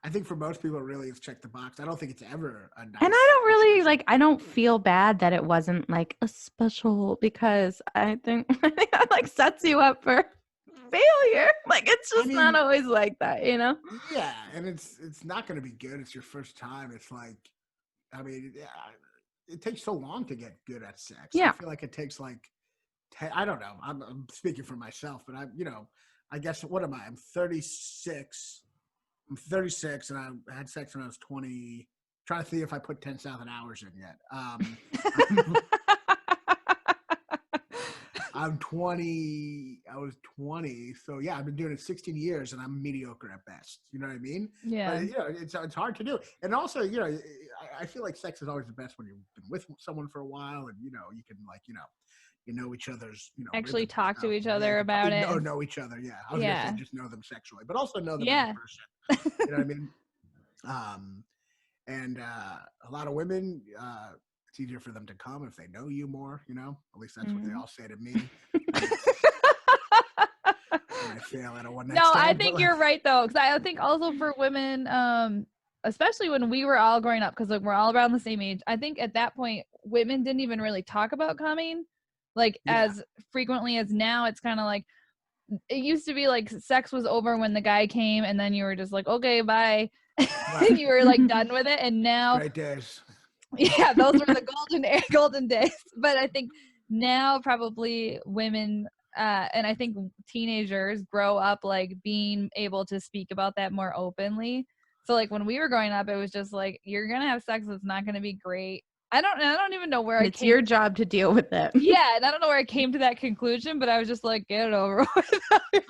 I think for most people, really, it's check the box. I don't think it's ever a nice. And I don't really I don't feel bad that it wasn't like a special, because I think that like sets you up for failure. Like it's just not always like that, Yeah, and it's not going to be good. It's your first time. It's like, I mean, it takes so long to get good at sex. Yeah, I feel like it takes like, I don't know. I'm speaking for myself, but I guess what am I? I'm 36. I'm 36, and I had sex when I was 20. Trying to see if I put 10,000 hours in yet. I'm 20. I was 20. So, yeah, I've been doing it 16 years, and I'm mediocre at best. You know what I mean? Yeah. But, it's hard to do. And also, I feel like sex is always the best when you've been with someone for a while, and, you can, like, you know each other's, actually talk to each other about it. Know each other, yeah. I was gonna say just know them sexually, but also know them as a person. You know what I mean? And a lot of women, it's easier for them to come if they know you more, you know? At least that's what they all say to me. When I fail at a one night stand. No, I think you're right though, because I think also for women, especially when we were all growing up, because like we're all around the same age. I think at that point, women didn't even really talk about coming, like as frequently as now. It's kind of like it used to be like sex was over when the guy came, and then you were just like, okay, bye. Right. You were like done with it, and now. Great days. Yeah, those were the golden days. But I think now probably women. And I think teenagers grow up like being able to speak about that more openly. So like when we were growing up, it was just like, you're going to have sex. It's not going to be great. I don't even know where it's your job to deal with it. Yeah. And I don't know where I came to that conclusion, but I was just like, get it over with.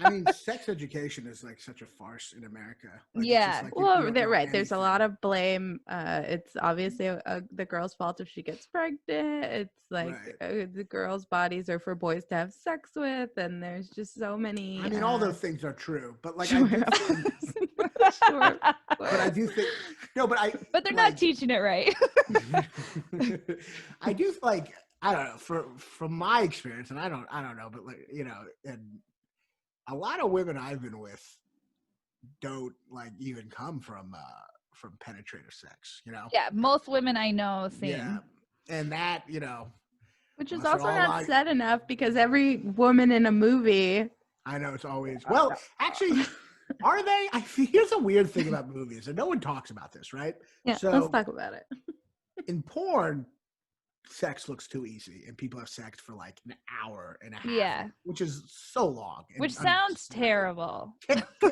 I mean, sex education is like such a farce in America. Like, yeah. Like well, they're right. Anything. There's a lot of blame. It's obviously the girl's fault if she gets pregnant. It's like the girls' bodies are for boys to have sex with. And there's just so many. I mean, all those things are true. But like, sure. I do think, sure. But I do think, no, but but they're not teaching it right. I do like, I don't know, from my experience, and I don't know, but like, you know, and a lot of women I've been with don't like even come from penetrative sex, you know? Yeah, most women I know, same. Yeah, and that, you know. Which is also not said enough because every woman in a movie. I know it's always, well, actually, are they? Here's a weird thing about movies, and no one talks about this, right? Yeah, so, let's talk about it. In porn, sex looks too easy, and people have sex for like an hour and a half. Yeah, which is so long. Which sounds terrible.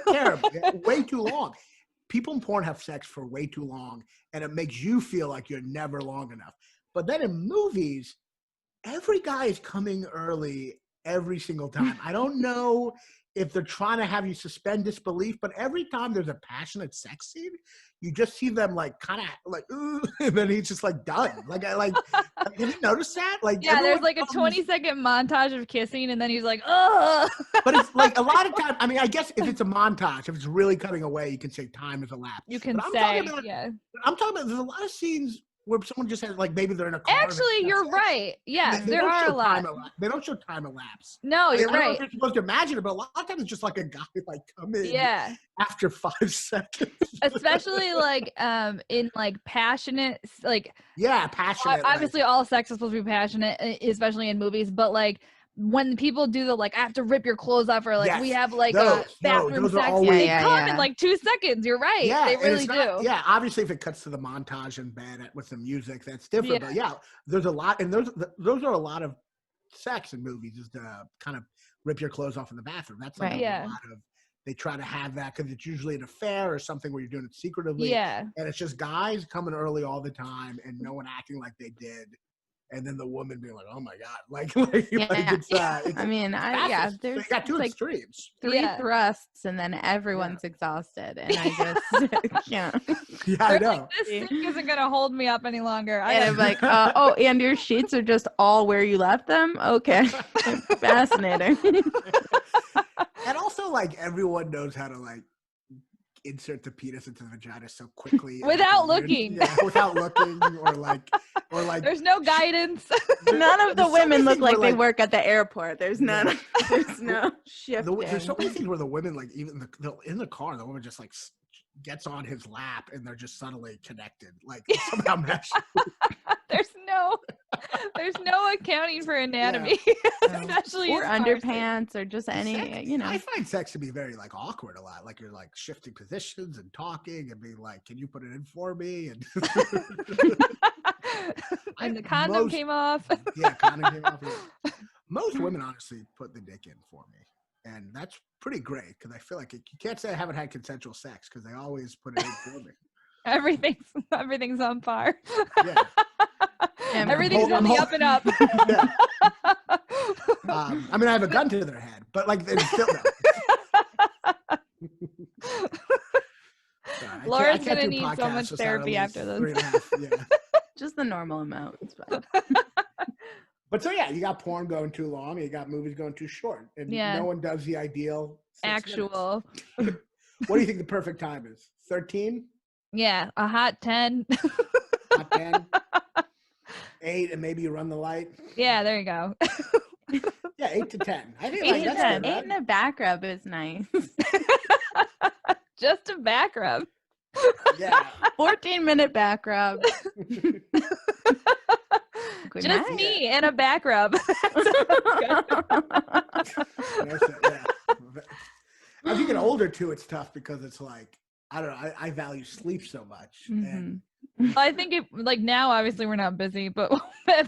Terrible. Way too long. People in porn have sex for way too long, and it makes you feel like you're never long enough. But then in movies, every guy is coming early every single time. I don't know if they're trying to have you suspend disbelief, but every time there's a passionate sex scene, you just see them like kind of like, ooh, and then he's just like done. Like, did you notice that? Like, yeah, there's like a 20-second montage of kissing, and then he's like, ugh. But it's like a lot of time. I mean, I guess if it's a montage, if it's really cutting away, you can say time has elapsed. You can say, yeah. I'm talking about there's a lot of scenes where someone just has, like, maybe they're in a car. Actually, you're right. Yeah, there are a lot. They don't show time elapse. No, you're right. I don't know if you're supposed to imagine it, but a lot of times it's just like a guy like come in after 5 seconds. Especially like in like passionate, like passionate. Obviously, all sex is supposed to be passionate, especially in movies. But like when people do the like I have to rip your clothes off, or like we have like a bathroom sex, they come in like 2 seconons. You're right. Yeah, they really do. Yeah, obviously, if it cuts to the montage in bed with the music, that's different. But yeah, there's a lot, and those are a lot of sex in movies, is to kind of rip your clothes off in the bathroom. That's like a lot of. They try to have that because it's usually an affair or something where you're doing it secretively. Yeah, and it's just guys coming early all the time and no one acting like they did. And then the woman being like, "Oh my god!" Like it's. I mean, there's so you got two extremes. 3 thrusts, and then everyone's exhausted, and I just can't. Yeah, I know. Like, this sink isn't gonna hold me up any longer. And I'm like, oh, and your sheets are just all where you left them. Okay, fascinating. And also, like, everyone knows how to like insert the penis into the vagina so quickly without looking. Without looking, or like there's no guidance. None of the women look like they work at the airport. There's none. There's no shifting. There's so many things where the women, like, even in the car, the woman just like gets on his lap and they're just subtly connected, like somehow meshed. There's no accounting for anatomy, especially or underpants or just any, sex, I find sex to be very like awkward a lot. Like you're like shifting positions and talking and being like, "Can you put it in for me?" And and the condom came off. Yeah, condom came off. Yeah. Most women honestly put the dick in for me, and that's pretty great because I feel like you can't say I haven't had consensual sex because they always put it in for me. Everything's on par. Yeah. Everything's on the up and up. Yeah. I mean, I have a gun to their head, but like, it's still. Laura's gonna need so much therapy after this. Just the normal amount. It's fine. But so yeah, you got porn going too long, and you got movies going too short, and no one does the ideal. Actual. What do you think the perfect time is? 13? Yeah, a hot 10. Hot 10. 8, and maybe you run the light. Yeah, there you go. Yeah, 8 to 10. I think 8 like to that's 10. good, right? 8 and a back rub is nice. Just a back rub. Yeah. 14-minute back rub. Just me and a back rub. Yeah. As you get older too, it's tough because it's like, I don't know, I value sleep so much. And I think it, like now, obviously we're not busy, but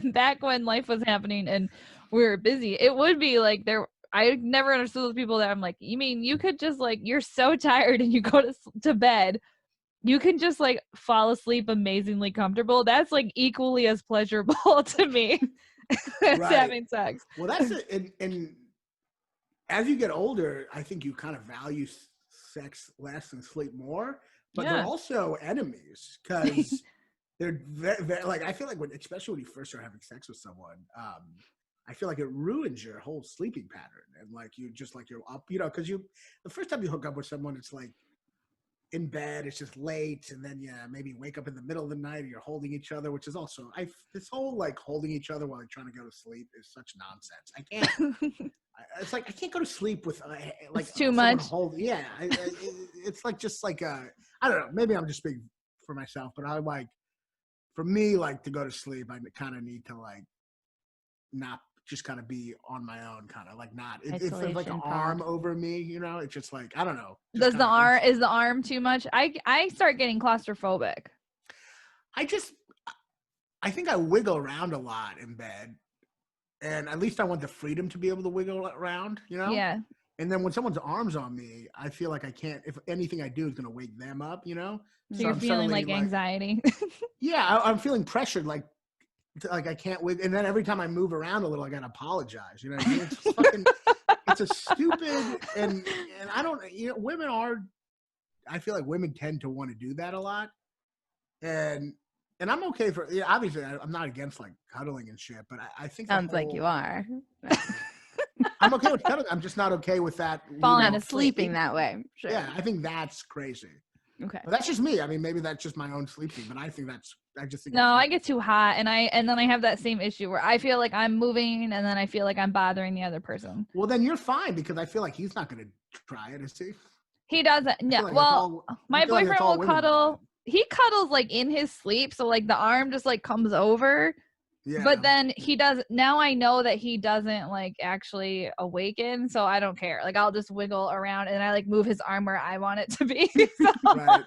back when life was happening and we were busy, it would be like I never understood those people that I'm like, you mean you could just like, you're so tired and you go to bed, you can just like fall asleep amazingly comfortable. That's like equally as pleasurable to me as having sex. Well, that's it. And as you get older, I think you kind of value sex less and sleep more, but they're also enemies because they're very, like, I feel like especially when you first start having sex with someone, I feel like it ruins your whole sleeping pattern. And like, you just like, you're up, because the first time you hook up with someone, it's like in bed, it's just late. And then, maybe wake up in the middle of the night and you're holding each other, which is also, this whole like holding each other while you're trying to go to sleep is such nonsense. I can't. It's like I can't go to sleep with like it's too much. It's like just like I don't know. Maybe I'm just speaking for myself, but I like, for me, like to go to sleep, I kind of need to like not just kind of be on my own, kind of like not. It's like an arm over me, It's just like, I don't know. Is the arm too much? I start getting claustrophobic. I think I wiggle around a lot in bed. And at least I want the freedom to be able to wiggle around, Yeah. And then when someone's arms on me, I feel like I can't, if anything I do is going to wake them up, So you're feeling like anxiety. Yeah, I'm feeling pressured, like I can't wiggle. And then every time I move around a little, I got to apologize. It's fucking, it's a stupid, and I don't, women I feel like women tend to want to do that a lot. And I'm okay for, obviously I'm not against like cuddling and shit, but I think sounds like you are. I'm okay with cuddling. I'm just not okay with that falling asleep that way. Sure. Yeah, I think that's crazy. Okay, but that's just me. I mean, maybe that's just my own sleep thing, but I just think. No, I get too hot, and then I have that same issue where I feel like I'm moving, and then I feel like I'm bothering the other person. Well, then you're fine because I feel like he's not going to try it, is he? He doesn't. No. Like well, my boyfriend will cuddle. He cuddles like in his sleep, so like the arm just like comes over. Yeah. But then he does. Now I know that he doesn't like actually awaken, so I don't care. Like I'll just wiggle around and I like move his arm where I want it to be. Right.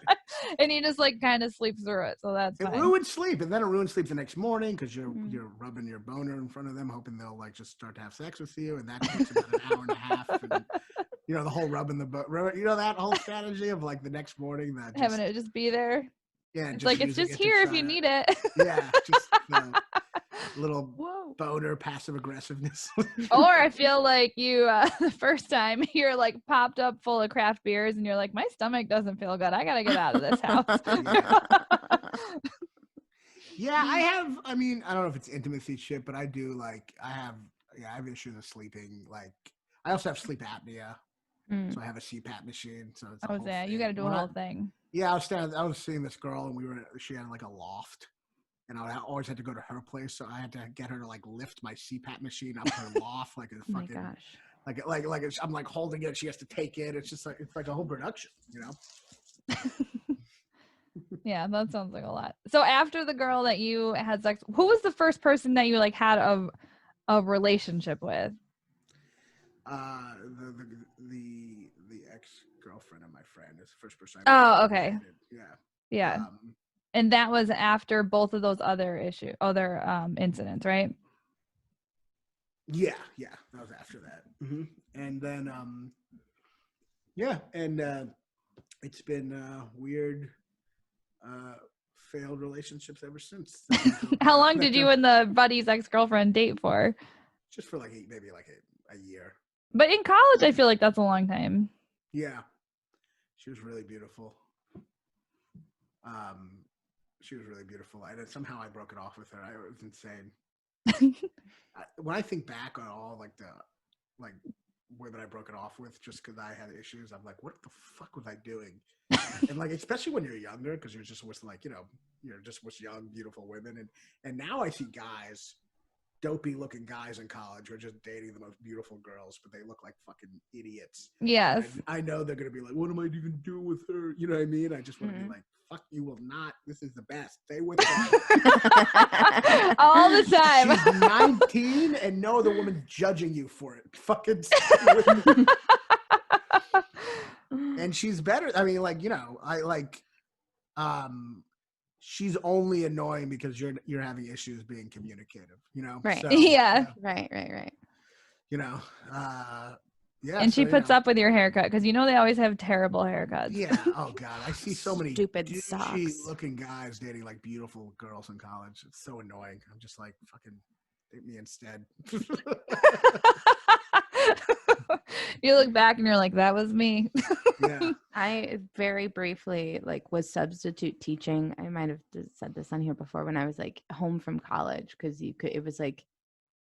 And he just like kind of sleeps through it, so that's fine. It ruins sleep, and then it ruins sleep the next morning because you're rubbing your boner in front of them, hoping they'll like just start to have sex with you, and that takes about an hour and a half. And, the whole rubbing the boat. That whole strategy of like the next morning that having it just be there. Yeah, it's like it's just here if you need it. Yeah, just little boner passive aggressiveness. Or I feel like you the first time you're like popped up full of craft beers and you're like, my stomach doesn't feel good, I gotta get out of this house. Yeah, I mean, I don't know if it's intimacy shit, but I do like I have issues with sleeping. Like I also have sleep apnea, so I have a CPAP machine. So it's you got to do a whole thing. Yeah, I was seeing this girl, and she had like a loft, and I always had to go to her place, so I had to get her to like lift my CPAP machine up her loft like a fucking, like I'm like holding it. She has to take it. It's just like it's like a whole production, Yeah, that sounds like a lot. So after the girl that you had sex, who was the first person that you like had a relationship with? The ex-girlfriend of my friend is the first person. Okay. Yeah. And that was after both of those other incidents, right? Yeah, that was after that. Mm-hmm. And then, it's been weird, failed relationships ever since. How long did you and the buddy's ex-girlfriend date for? Just for maybe a year. But in college, I feel like that's a long time. Yeah, she was really beautiful. She was really beautiful, and somehow I broke it off with her. It was insane. When I think back on all women I broke it off with just because I had issues. I'm like, what the fuck was I doing? And like, especially when you're younger, because you're just with like, you're just with young, beautiful women. And now I see guys, dopey looking guys in college who are just dating the most beautiful girls, but they look like fucking idiots. Yes. I know they're going to be like, what am I even doing with her? You know what I mean? I just want to be like, fuck, you will not. This is the best. Stay with her. All the time. She's 19 and no other woman's judging you for it. Fucking and she's better. I mean, like, I like, she's only annoying because you're having issues being communicative, Right. So, yeah. Right. Yeah. And she puts up with your haircut because they always have terrible haircuts. Yeah. Oh God, I see so many stupid socks looking guys dating like beautiful girls in college. It's so annoying. I'm just like, fucking date me instead. You look back and you're like, that was me. Yeah. I very briefly was substitute teaching. I might have said this on here before when I was like home from college because it was like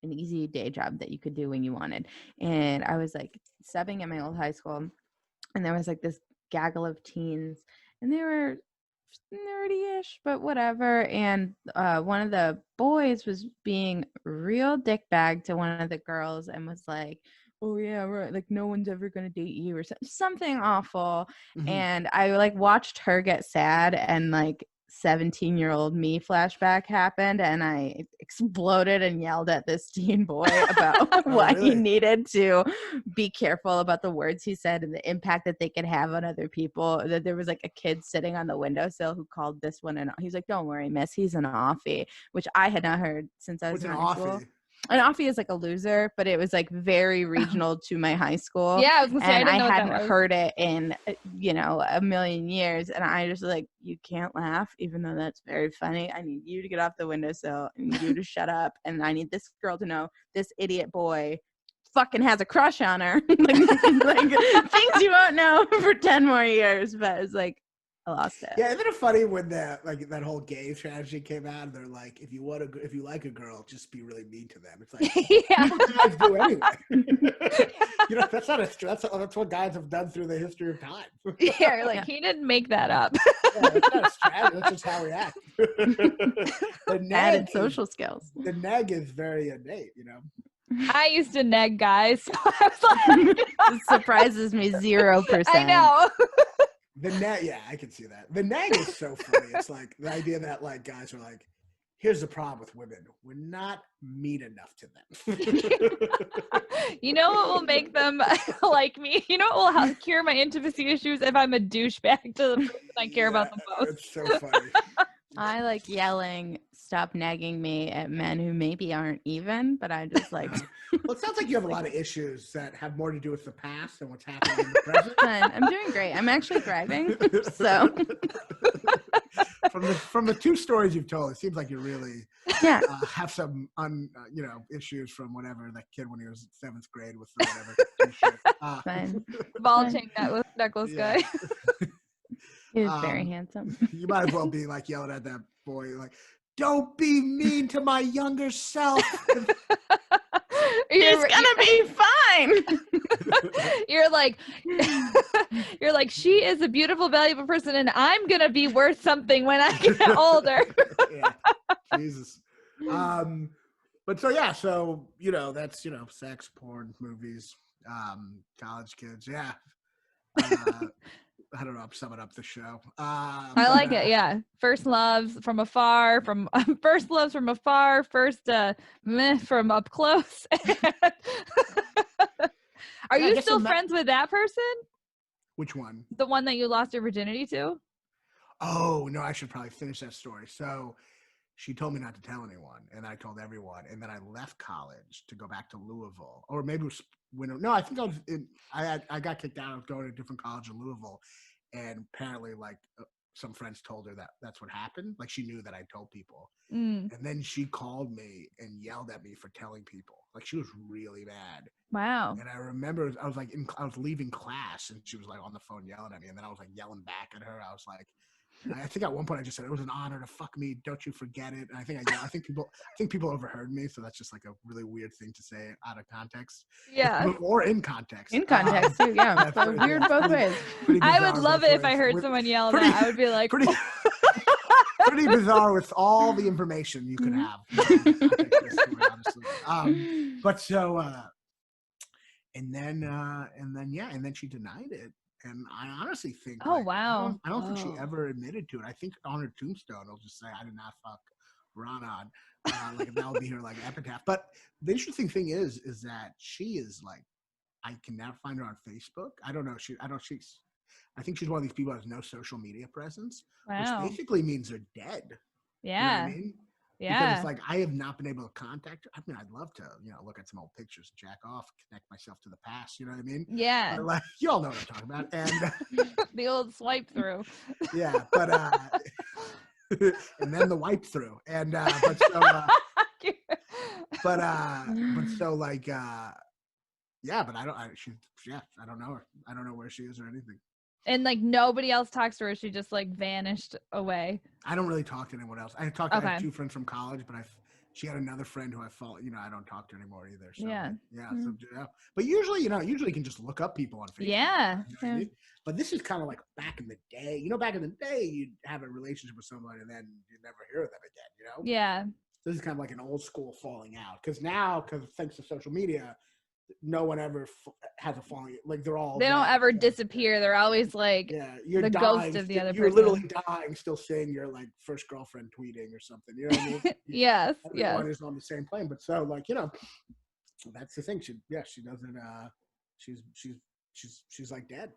an easy day job that you could do when you wanted. And I was like subbing at my old high school, and there was like this gaggle of teens, and they were nerdy-ish, but whatever. And one of the boys was being real dickbag to one of the girls and was like, oh yeah, right, like no one's ever gonna date you or something awful. Mm-hmm. And I watched her get sad, and 17-year-old me flashback happened, and I exploded and yelled at this teen boy about why he needed to be careful about the words he said and the impact that they could have on other people. That there was a kid sitting on the windowsill who called this one he's like, don't worry, miss, he's an offie, which I had not heard since I was in high school. An offie is a loser, but it was very regional to my high school. Yeah, I was gonna say, and I hadn't heard it in a million years, and I just you can't laugh, even though that's very funny. I need you to get off the windowsill and you to shut up, and I need this girl to know this idiot boy fucking has a crush on her. Things you won't know for 10 more years. But it's I lost it. Yeah, isn't it funny when that whole gay strategy came out and they're like, if you like a girl, just be really mean to them. It's like, yeah. What guys do anyway. That's what guys have done through the history of time. Yeah, he didn't make that up. Yeah, that's not a strategy. That's just how we act. Added social skills. The neg is very innate, I used to neg guys, so I was it surprises me 0%. I know. The nag, yeah, I can see that. The nag is so funny. It's the idea that guys are here's the problem with women. We're not mean enough to them. You know what will make them like me? You know what will cure my intimacy issues? If I'm a douchebag to the person I care about the most. It's so funny. I like yelling, stop nagging me at men who maybe aren't even, but I just Well, it sounds like you have a lot of issues that have more to do with the past and what's happening in the present. I'm doing great. I'm actually thriving. So from the two stories you've told, it seems like you really have some issues from whatever that kid when he was 7th grade with whatever. Fine. Ball chain necklace guy. He was very handsome. You might as well be yelling at that boy, don't be mean to my younger self. He's gonna be fine. You're like, she is a beautiful, valuable person, and I'm gonna be worth something when I get older. Yeah. Jesus. But so that's sex, porn, movies, college kids. Yeah. I don't know. I'm summing up the show. I like it. Yeah. First loves from afar, first loves from afar, first meh from up close. Are you still friends with that person? Which one? The one that you lost your virginity to? Oh, no, I should probably finish that story. So she told me not to tell anyone, and I told everyone. And then I left college to go back to Louisville. Or maybe it was I think I got kicked out of going to a different college in Louisville. And apparently, some friends told her that that's what happened. She knew that I told people. And then she called me and yelled at me for telling people. She was really mad. Wow. And I remember I was leaving class and she was on the phone yelling at me. And then I was yelling back at her. I was like, I think at one point I just said it was an honor to fuck me. Don't you forget it. And I think people overheard me, so that's just like a really weird thing to say out of context. Yeah. Or in context. In context too, yeah. So weird both ways. I would love it if I heard someone yell that. I would be like, pretty bizarre with all the information you could have. But so, and then she denied it. And I honestly think, oh, wow. I don't think she ever admitted to it. I think on her tombstone, it'll just say, I did not fuck Raanan. Like that would be her like epitaph. But the interesting thing is that she is like, I can now find her on Facebook. I don't know. I think she's one of these people who has no social media presence, which basically means they're dead. Yeah. You know what I mean? Yeah. Because it's like, I have not been able to contact her. I mean, I'd love to, look at some old pictures, jack off, connect myself to the past. You know what I mean? Yeah. But, like, you all know what I'm talking about. And the old swipe through. Yeah, but and then the wipe through, and I don't know her. I don't know where she is or anything. And like nobody else talks to her. She just like vanished away. I don't really talk to anyone else. I have 2 friends from college, but she had another friend who I don't talk to anymore either. So, yeah. So, but usually you can just look up people on Facebook. Yeah. You know what I mean? But this is kind of like back in the day. Back in the day, you'd have a relationship with someone and then you'd never hear of them again, Yeah. This is kind of like an old school falling out. Because now, thanks to social media, no one ever has a falling. Like they don't ever disappear. They're always like you're the dying, ghost of the other you're person. You're literally dying, still seeing your like first girlfriend tweeting or something. You know what I mean? Yes. Everyone is on the same plane. But so like that's the thing. She doesn't. She's like dead.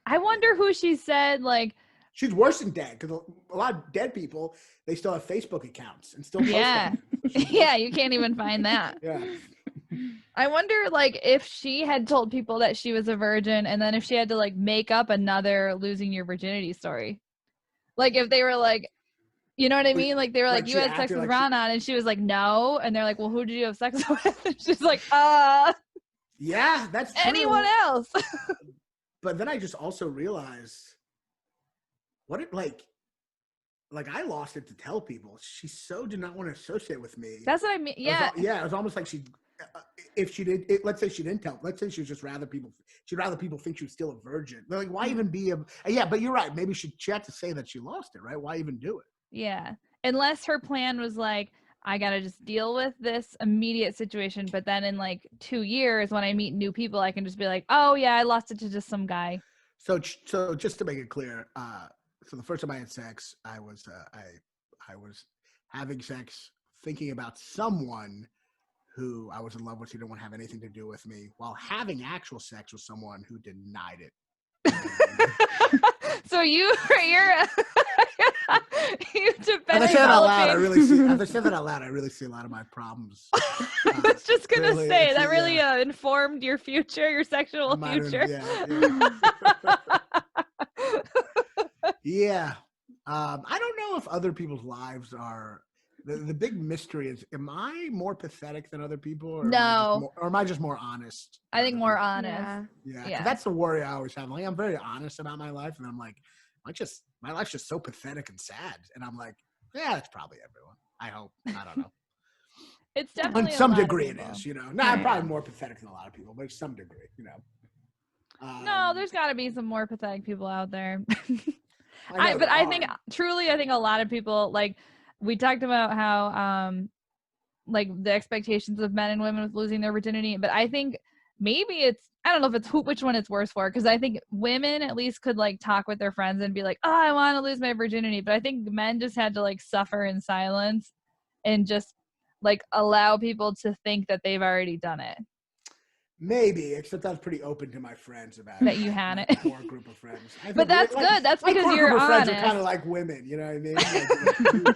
I wonder who she said like. She's worse than dead because a lot of dead people, they still have Facebook accounts and still post them. Yeah, you can't even find that. Yeah. I wonder like if she had told people that she was a virgin and then if she had to like make up another losing your virginity story. Like if they were like, you know what I mean? Like they were like you had sex with Raanan and she was like, no. And they're like, well, who did you have sex with? And she's like, yeah, that's true. Anyone else. But then I just also realized what it like I lost it to tell people. She so did not want to associate with me. That's what I mean. Yeah. It was almost like if she did, let's say she didn't tell. Let's say she was just she'd rather people think she was still a virgin. They're like, why even be but you're right. Maybe she had to say that she lost it, right? Why even do it? Yeah. Unless her plan was like, I got to just deal with this immediate situation. But then in like 2 years, when I meet new people, I can just be like, oh yeah, I lost it to just some guy. So just to make it clear, so the first time I had sex, I was having sex thinking about someone who I was in love with who didn't want to have anything to do with me, while having actual sex with someone who denied it. So you developed. As I say that out loud, I really see a lot of my problems. I was just gonna say that really informed your future, your sexual future. Yeah. I don't know if other people's lives are. The big mystery is: am I more pathetic than other people, or am I just more honest? I think more honest. Yeah. That's the worry I always have. Like, I'm very honest about my life, and I'm like, my life's just so pathetic and sad. And I'm like, yeah, that's probably everyone. I hope. I don't know. It's definitely on some degree it is. No, I'm probably more pathetic than a lot of people, but to some degree, no, there's got to be some more pathetic people out there. I think a lot of people, like we talked about how like the expectations of men and women with losing their virginity, but I think maybe I don't know if it's which one it's worse for, because I think women at least could like talk with their friends and be like, oh, I want to lose my virginity, but I think men just had to like suffer in silence and just like allow people to think that they've already done it. Maybe, except I was pretty open to my friends about that. You had it. Core group of friends. But that's good. That's because you're honest. Friends are kind of like women, you know what I mean? Like,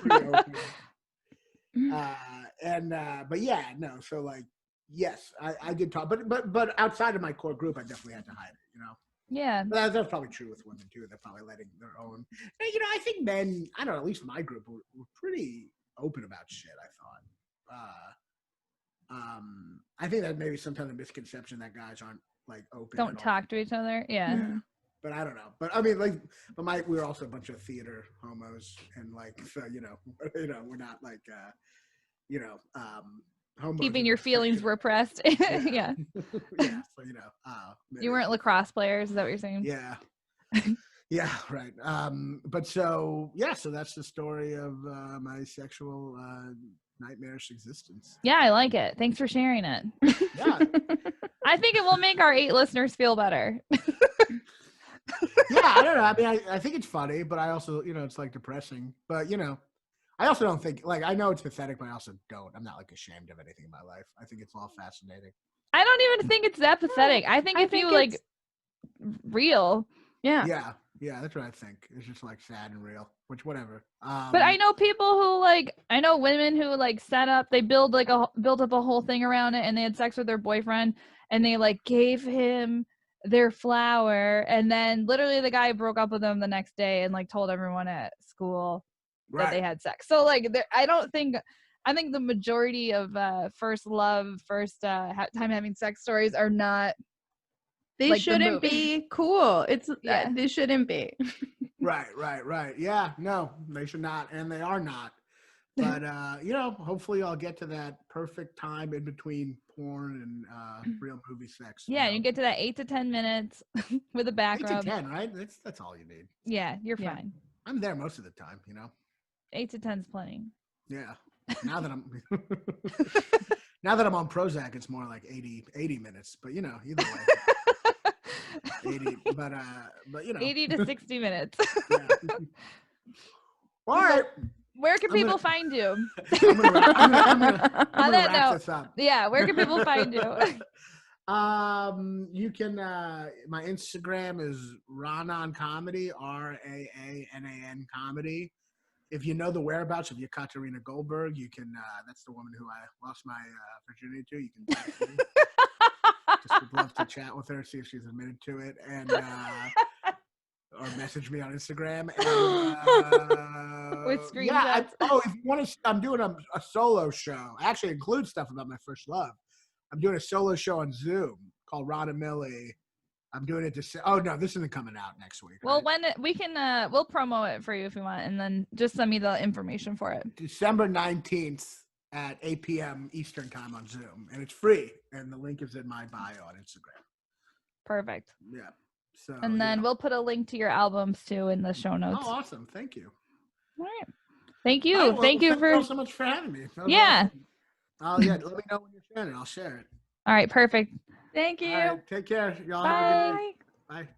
pretty open. But yeah, no. So like, yes, I did talk, but outside of my core group, I definitely had to hide it, Yeah. But that's probably true with women too. They're probably letting their own. I think men. I don't know. At least my group were pretty open about shit. I thought. I think that maybe sometimes a misconception that guys aren't like open. Don't talk to each other. Yeah. but I don't know. But I mean, like, we were also a bunch of theater homos, and like, so we're not like, homos. Keeping your feelings repressed. Yeah. Yeah. Yeah. So you weren't lacrosse players. Is that what you're saying? Yeah. Yeah, right. But so that's the story of my sexual nightmarish existence. Yeah, I like it. Thanks for sharing it. Yeah. I think it will make our 8 listeners feel better. Yeah, I don't know. I mean, I think it's funny, but I also, it's like depressing. But, I also don't think, like, I know it's pathetic, but I also don't. I'm not like ashamed of anything in my life. I think it's all fascinating. I don't even think it's that pathetic. I think if you like real. Yeah. Yeah, that's what I think. It's just like sad and real, which whatever. But I know people who I know women who they built up a whole thing around it, and they had sex with their boyfriend, and they gave him their flower, and then literally the guy broke up with them the next day and told everyone at school that they had sex. So I think the majority of first love, time having sex stories are not. They shouldn't be cool. They shouldn't be. Right. Yeah, no, they should not, and they are not. But hopefully I'll get to that perfect time in between porn and real movie sex. Yeah, you get to that 8 to 10 minutes with a back rub. 8 to 10, right? That's all you need. Yeah, you're fine. I'm there most of the time, 8 to 10 is plenty. Yeah. Now that I'm on Prozac, it's more like 80 minutes. But either way. 80, but 80 to 60 minutes. Yeah. All right. Where can people find you? I'm gonna wrap this up. Yeah, where can people find you? You can. My Instagram is Raanan Comedy, Raanan Comedy. If you know the whereabouts of Yekaterina Goldberg, you can. That's the woman who I lost my virginity to. You can text me. Just would love to chat with her, see if she's admitted to it, and or message me on Instagram. And, with screenshots. Yeah. If you want to, I'm doing a solo show. I actually include stuff about my first love. I'm doing a solo show on Zoom called Ron and Millie. I'm doing it this isn't coming out next week. Well, right? when we can, we'll promo it for you if you want, and then just send me the information for it. December 19th at 8 p.m. Eastern time on Zoom, and it's free. And the link is in my bio on Instagram. Perfect. Yeah. So. And then we'll put a link to your albums too in the show notes. Oh, awesome! Thank you. All right. Thank you. Thank you so much for having me. Yeah. Awesome. Let me know when you're sharing it. I'll share it. All right. Perfect. Thank you. All right, take care. Y'all Bye. have a good day. Bye.